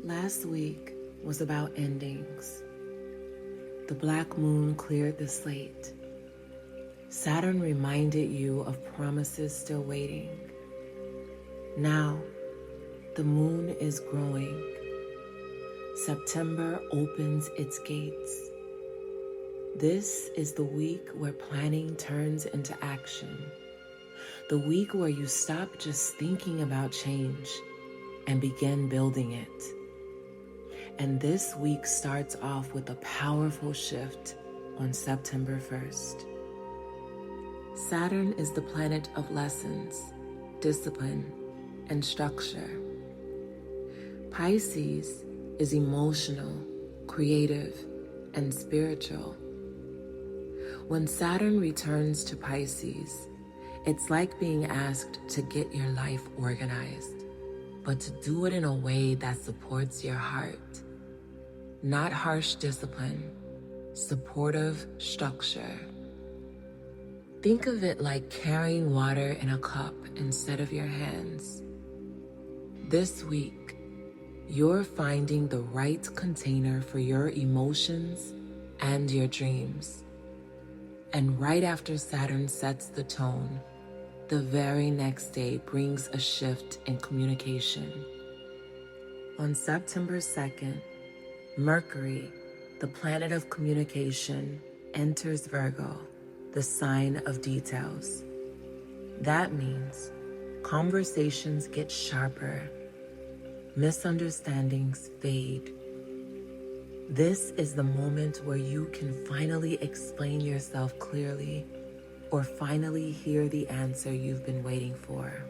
Last week was about endings. The black moon cleared the slate. Saturn reminded you of promises still waiting. Now, the moon is growing. September opens its gates. This is the week where planning turns into action. The week where you stop just thinking about change and begin building it. And this week starts off with a powerful shift on September 1st. Saturn is the planet of lessons, discipline, and structure. Pisces is emotional, creative, and spiritual. When Saturn returns to Pisces, it's like being asked to get your life organized, but to do it in a way that supports your heart. Not harsh discipline, supportive structure. Think of it like carrying water in a cup instead of your hands. This week, you're finding the right container for your emotions and your dreams. And right after Saturn sets the tone, the very next day brings a shift in communication. On September 2nd, Mercury, the planet of communication, enters Virgo, the sign of details. That means conversations get sharper, misunderstandings fade. This is the moment where you can finally explain yourself clearly or finally hear the answer you've been waiting for.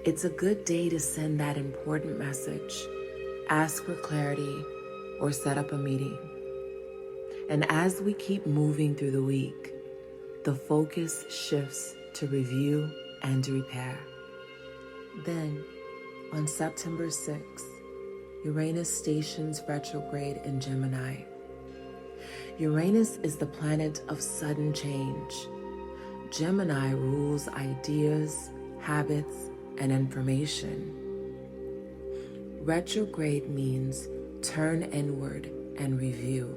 It's a good day to send that important message, ask for clarity, or set up a meeting. And as we keep moving through the week, the focus shifts to review and repair. Then, on September 6th, Uranus stations retrograde in Gemini. Uranus is the planet of sudden change. Gemini rules ideas, habits, and information. Retrograde means turn inward and review.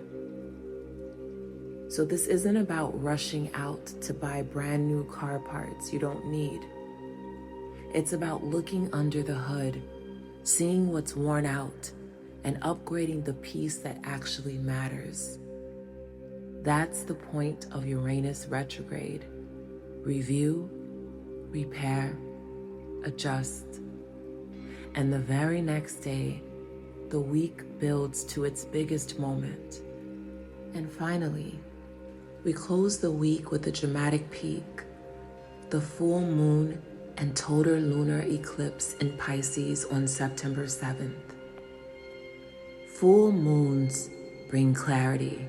So this isn't about rushing out to buy brand new car parts you don't need. It's about looking under the hood, seeing what's worn out, and upgrading the piece that actually matters. That's the point of Uranus retrograde. Review, repair, adjust. And the very next day, the week builds to its biggest moment. And finally, we close the week with a dramatic peak, the full moon and total lunar eclipse in Pisces on September 7th. Full moons bring clarity.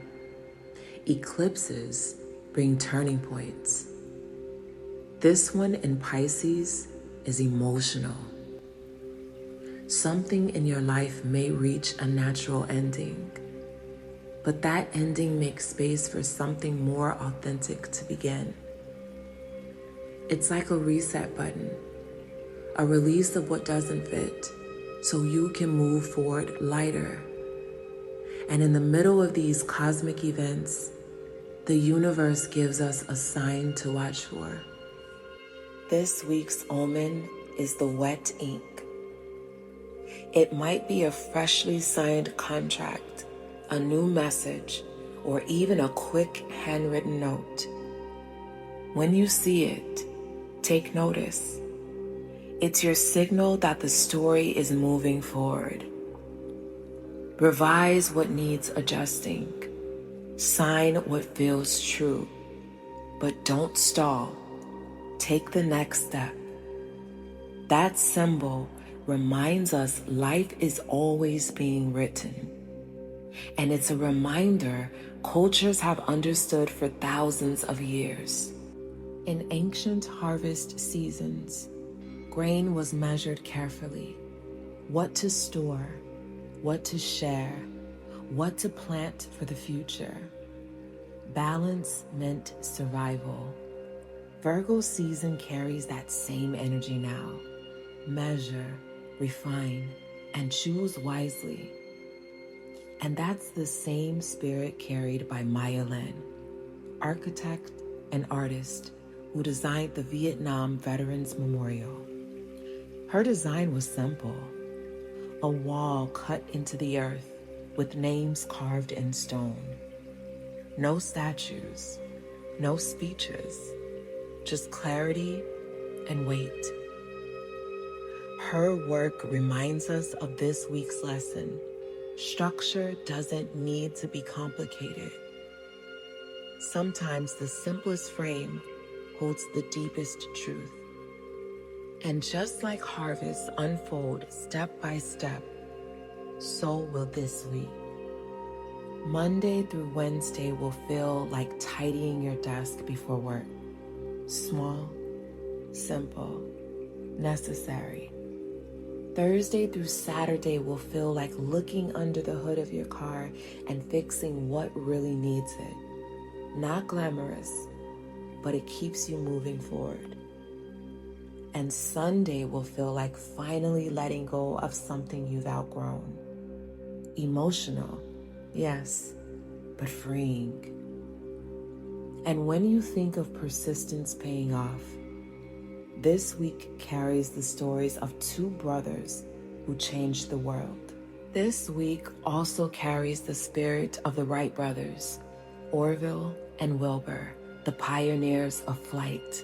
Eclipses bring turning points. This one in Pisces is emotional. Something in your life may reach a natural ending, but that ending makes space for something more authentic to begin. It's like a reset button, a release of what doesn't fit, so you can move forward lighter. And in the middle of these cosmic events, the universe gives us a sign to watch for. This week's omen is the wet ink. It might be a freshly signed contract, a new message, or even a quick handwritten note. When you see it, take notice. It's your signal that the story is moving forward. Revise what needs adjusting. Sign what feels true. But don't stall. Take the next step. That symbol reminds us life is always being written. And it's a reminder cultures have understood for thousands of years. In ancient harvest seasons, grain was measured carefully. What to store, what to share, what to plant for the future. Balance meant survival. Virgo season carries that same energy now. Measure, refine, and choose wisely. And that's the same spirit carried by Maya Lin, architect and artist who designed the Vietnam Veterans Memorial. Her design was simple: a wall cut into the earth with names carved in stone. No statues, no speeches, just clarity and weight. Her work reminds us of this week's lesson. Structure doesn't need to be complicated. Sometimes the simplest frame holds the deepest truth. And just like harvests unfold step by step, so will this week. Monday through Wednesday will feel like tidying your desk before work. Small, simple, necessary. Thursday through Saturday will feel like looking under the hood of your car and fixing what really needs it. Not glamorous, but it keeps you moving forward. And Sunday will feel like finally letting go of something you've outgrown. Emotional, yes, but freeing. And when you think of persistence paying off, this week carries the stories of two brothers who changed the world. This week also carries the spirit of the Wright brothers, Orville and Wilbur, the pioneers of flight.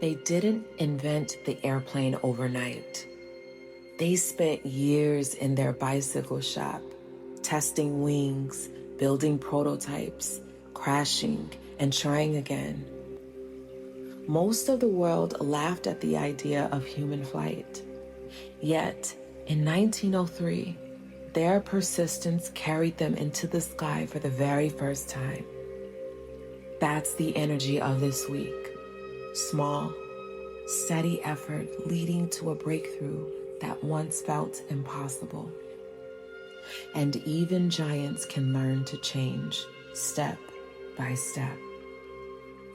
They didn't invent the airplane overnight. They spent years in their bicycle shop, testing wings, building prototypes, crashing, and trying again. Most of the world laughed at the idea of human flight. Yet, in 1903, their persistence carried them into the sky for the very first time. That's the energy of this week. Small, steady effort leading to a breakthrough that once felt impossible. And even giants can learn to change, step by step.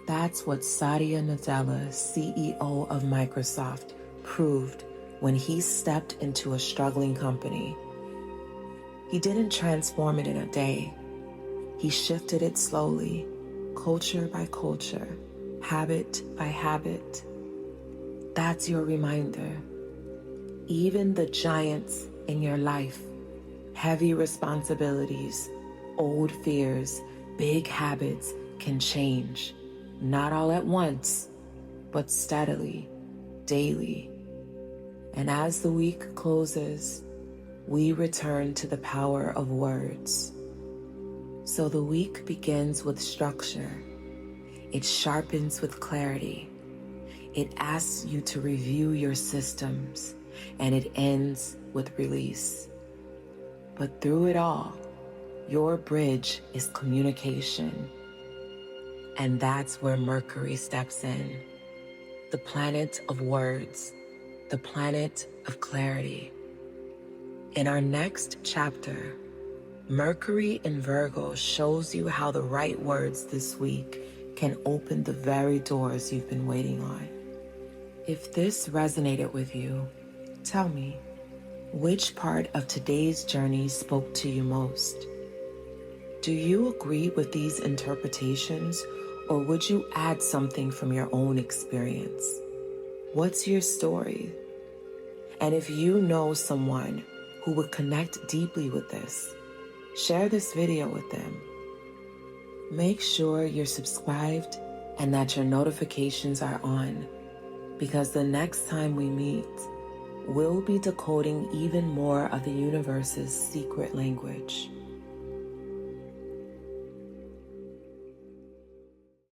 That's what Satya Nadella, CEO of Microsoft, proved when he stepped into a struggling company. He didn't transform it in a day. He shifted it slowly, culture by culture, habit by habit. That's your reminder. Even the giants in your life, heavy responsibilities, old fears, big habits can change. Not all at once, but steadily, daily. And as the week closes, we return to the power of words. So the week begins with structure. It sharpens with clarity. It asks you to review your systems, and it ends with release. But through it all, your bridge is communication. And that's where Mercury steps in, the planet of words, the planet of clarity. In our next chapter, Mercury in Virgo shows you how the right words this week can open the very doors you've been waiting on. If this resonated with you, tell me, which part of today's journey spoke to you most? Do you agree with these interpretations, or would you add something from your own experience? What's your story? And if you know someone who would connect deeply with this, share this video with them. Make sure you're subscribed and that your notifications are on, because the next time we meet, we'll be decoding even more of the universe's secret language.